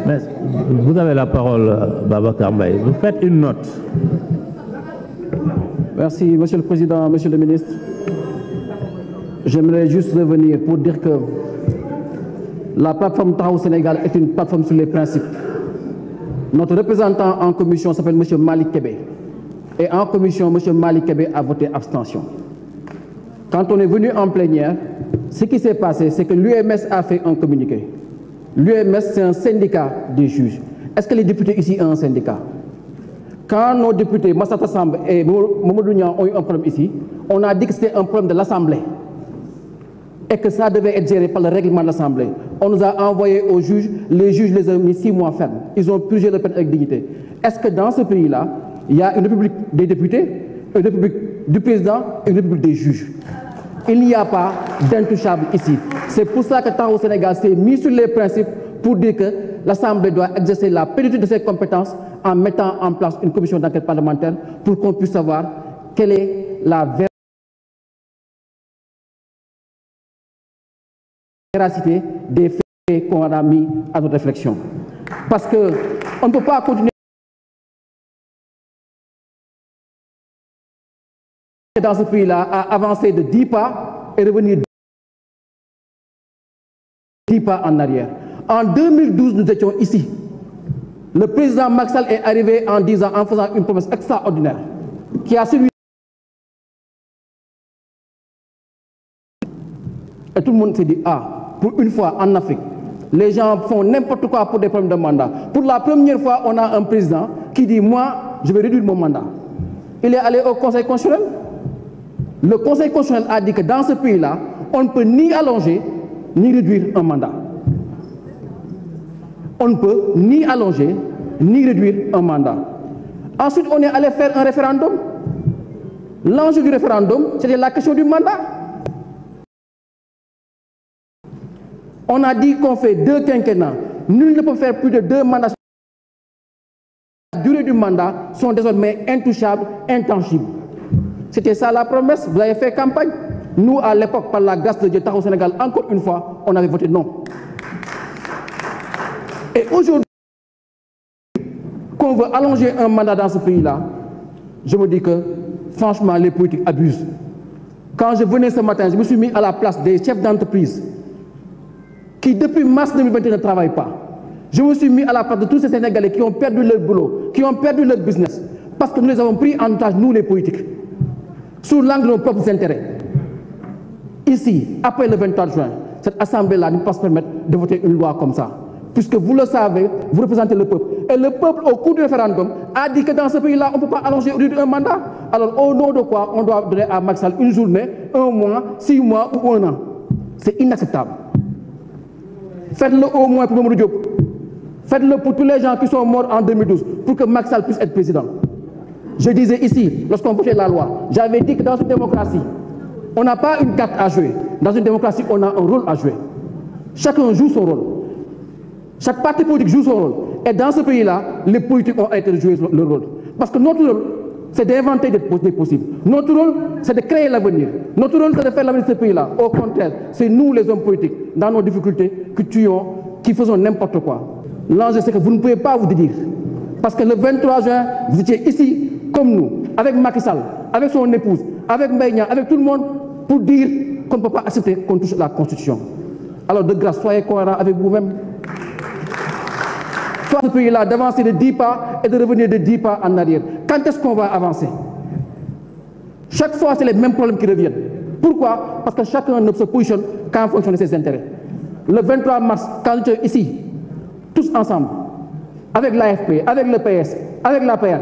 Merci. Vous avez la parole, Babacar Mbaye. Vous faites une note. Merci, Monsieur le Président, Monsieur le Ministre. J'aimerais juste revenir pour dire que la plateforme Taxawu Sénégal est une plateforme sur les principes. Notre représentant en commission s'appelle M. Malick Kébé. Et en commission, M. Malick Kébé a voté abstention. Quand on est venu en plénière, ce qui s'est passé, c'est que l'UMS a fait un communiqué. L'UMS, c'est un syndicat des juges. Est-ce que les députés ici ont un syndicat? Quand nos députés, Massata Samb et Mamadou Niang, ont eu un problème ici, on a dit que c'était un problème de l'Assemblée et que ça devait être géré par le règlement de l'Assemblée. On nous a envoyé aux juges, les juges les ont mis 6 mois fermes. Ils ont purgé le peine avec dignité. Est-ce que dans ce pays-là, il y a une république des députés, une république du président et une république des juges? Il n'y a pas d'intouchable ici. C'est pour ça que Taxawu Sénégal s'est mis sur les principes pour dire que l'Assemblée doit exercer la plénitude de ses compétences en mettant en place une commission d'enquête parlementaire pour qu'on puisse savoir quelle est la véracité des faits qu'on a mis à notre réflexion. Parce qu'on ne peut pas continuer dans ce pays-là à avancer de 10 pas et revenir 10 pas en arrière. En 2012, nous étions ici. Le président Macky Sall est arrivé en disant, en faisant une promesse extraordinaire, qui a celui. Et tout le monde s'est dit, ah, pour une fois en Afrique, les gens font n'importe quoi pour des problèmes de mandat. Pour la première fois, on a un président qui dit, moi, je vais réduire mon mandat. Il est allé au Conseil constitutionnel. Le Conseil constitutionnel a dit que dans ce pays-là, on ne peut ni allonger, ni réduire un mandat. On ne peut ni allonger, ni réduire un mandat. Ensuite, on est allé faire un référendum. L'enjeu du référendum, c'était la question du mandat. On a dit qu'on fait 2 quinquennats. Nul ne peut faire plus de 2 mandats. La durée du mandat sont désormais intouchables, intangibles. C'était ça la promesse. Vous avez fait campagne. Nous, à l'époque, par la grâce de Dieu, Taxawu Sénégal, encore une fois, on avait voté non. Et aujourd'hui, qu'on veut allonger un mandat dans ce pays-là, je me dis que, franchement, les politiques abusent. Quand je venais ce matin, je me suis mis à la place des chefs d'entreprise qui, depuis mars 2021, ne travaillent pas. Je me suis mis à la place de tous ces Sénégalais qui ont perdu leur boulot, qui ont perdu leur business, parce que nous les avons pris en otage, nous les politiques, sous l'angle de nos propres intérêts. Ici, après le 23 juin, cette Assemblée-là ne peut pas se permettre de voter une loi comme ça. Puisque vous le savez, vous représentez le peuple. Et le peuple, au cours du référendum, a dit que dans ce pays-là, on ne peut pas allonger un mandat. Alors, au nom de quoi on doit donner à Macky Sall une journée, 1 mois, 6 mois ou 1 an? C'est inacceptable. Faites-le au moins pour Mamadou Diop. Faites-le pour tous les gens qui sont morts en 2012, pour que Macky Sall puisse être président. Je disais ici, lorsqu'on votait la loi, j'avais dit que dans une démocratie, on n'a pas une carte à jouer. Dans une démocratie, on a un rôle à jouer. Chacun joue son rôle. Chaque parti politique joue son rôle. Et dans ce pays-là, les politiques ont été de jouer leur rôle. Parce que notre rôle, c'est d'inventer des possibles. Notre rôle, c'est de créer l'avenir. Notre rôle, c'est de faire l'avenir de ce pays-là. Au contraire, c'est nous, les hommes politiques, dans nos difficultés, qui tuons, qui faisons n'importe quoi. L'enjeu, c'est que vous ne pouvez pas vous dire. Parce que le 23 juin, vous étiez ici, comme nous, avec Macky Sall, avec son épouse, avec Mbaye Niang, avec tout le monde, pour dire qu'on ne peut pas accepter qu'on touche la Constitution. Alors, de grâce, soyez cohérents avec vous-même. Soit ce pays-là d'avancer de 10 pas et de revenir de 10 pas en arrière. Quand est-ce qu'on va avancer? Chaque fois, c'est les mêmes problèmes qui reviennent. Pourquoi? Parce que chacun ne se positionne qu'en fonction de ses intérêts. Le 23 mars, quand j'étais ici, tous ensemble, avec l'AFP, avec le PS, avec l'APR,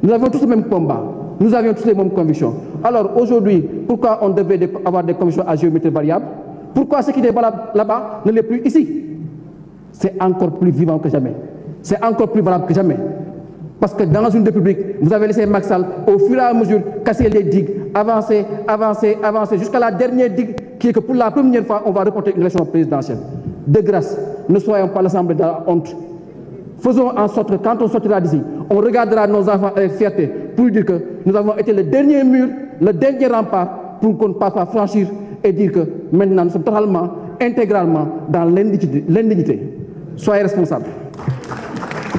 nous avions tous le même combat. Nous avions tous les mêmes convictions. Alors aujourd'hui, pourquoi on devait avoir des convictions à géométrie variable? Pourquoi ce qui est valable là-bas ne l'est plus ici? C'est encore plus vivant que jamais. C'est encore plus valable que jamais. Parce que dans une république, vous avez laissé Macky Sall, au fur et à mesure, casser les digues, avancer, avancer, avancer, jusqu'à la dernière digue, qui est que pour la première fois, on va reporter une élection présidentielle. De grâce, ne soyons pas l'Assemblée de la honte. Faisons en sorte que quand on sortira d'ici, on regardera nos enfants avec fierté pour dire que nous avons été le dernier mur, le dernier rempart pour qu'on ne passe pas franchir et dire que maintenant nous sommes totalement, intégralement dans l'indignité. Soyez responsables.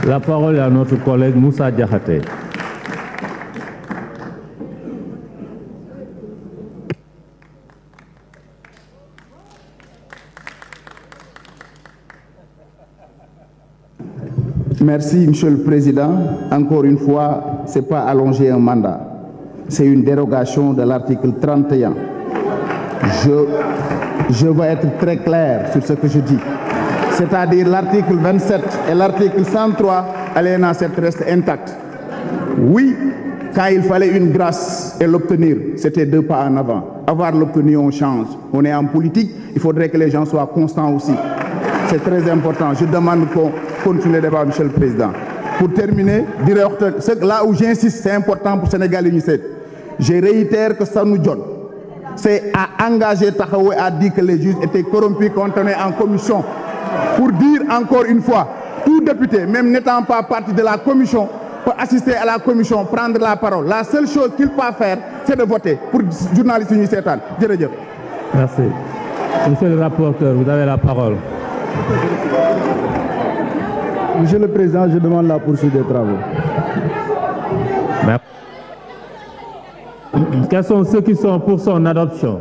La parole est à notre collègue Moussa Diakhaté. Merci, Monsieur le Président. Encore une fois, ce n'est pas allonger un mandat. C'est une dérogation de l'article 31. Je veux être très clair sur ce que je dis. C'est-à-dire l'article 27 et l'article 103, alinéa 7 restent intacts. Oui, quand il fallait une grâce et l'obtenir, c'était 2 pas en avant. Avoir l'obtenir, on change. On est en politique, il faudrait que les gens soient constants aussi. C'est très important. Je demande qu'on continue le débat, Monsieur le Président. Pour terminer, là où j'insiste, c'est important pour Sénégal Unicef. Je réitère que ça nous donne. C'est à engager Tahaoué à dire que les juges étaient corrompus quand on est en commission. Pour dire encore une fois, tout député, même n'étant pas partie de la commission, peut assister à la commission, prendre la parole. La seule chose qu'il peut faire, c'est de voter pour journalistes Unicef. Merci. Monsieur le rapporteur, vous avez la parole. Monsieur le Président, je demande la poursuite des travaux. Merci. Quels sont ceux qui sont pour son adoption?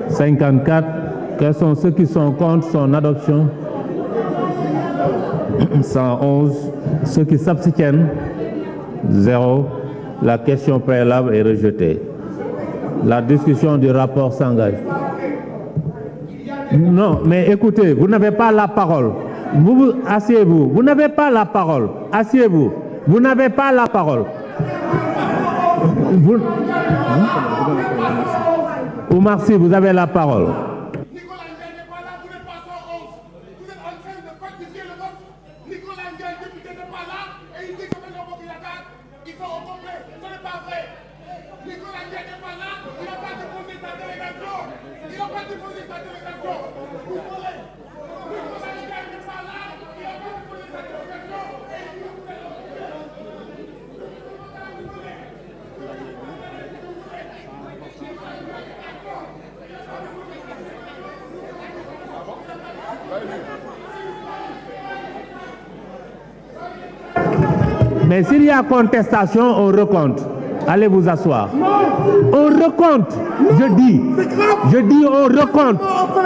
« 54. Quels sont ceux qui sont contre son adoption? 111. Ceux qui s'abstiennent? 0. La question préalable est rejetée. La discussion du rapport s'engage. Non, mais écoutez, vous n'avez pas la parole. Asseyez-vous. Vous n'avez pas la parole. Asseyez-vous. Vous n'avez pas la parole. Oumar Sy, vous avez la parole. Mais s'il y a contestation, on recompte. Allez vous asseoir. On recompte. Je dis on recompte.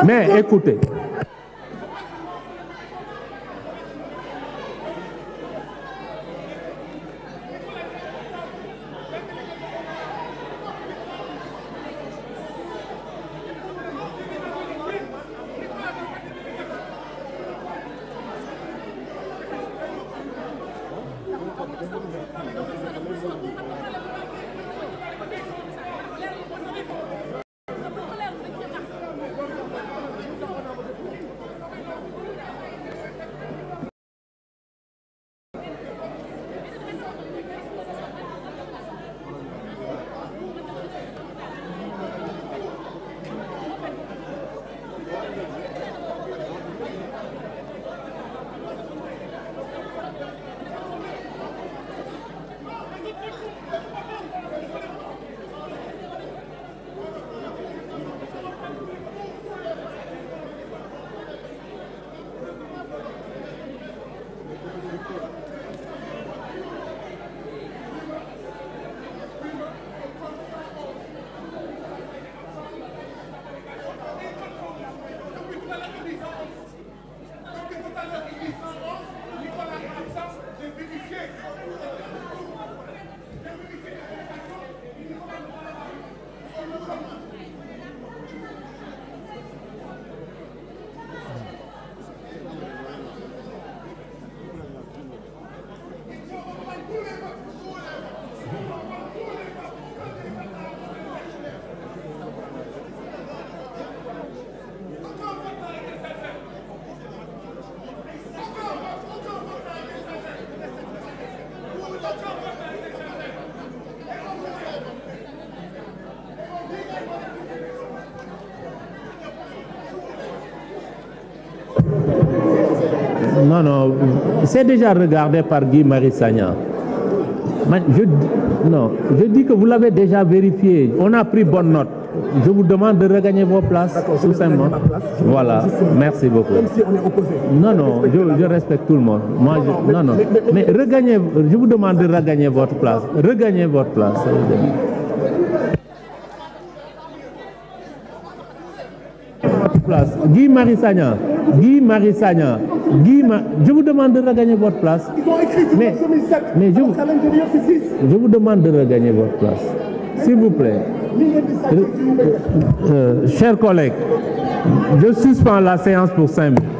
Mais écoutez. Non, non, c'est déjà regardé par Guy Marius Sagna. Je dis que vous l'avez déjà vérifié. On a pris bonne note. je vous demande de regagner vos places, tout simplement. Voilà, merci beaucoup. Même si on est opposé. Non, non, je respecte tout le monde. Moi, non, non. Mais regagnez, je vous demande de regagner votre place. Regagnez votre place. Guy Marius Sagna, je vous demande de regagner votre place. Ils ont écrit sur 2007. Mais alors qu'à l'intérieur, c'est 6. je vous demande de regagner votre place. S'il vous plaît. Chers collègues, je suspends la séance pour 5 minutes.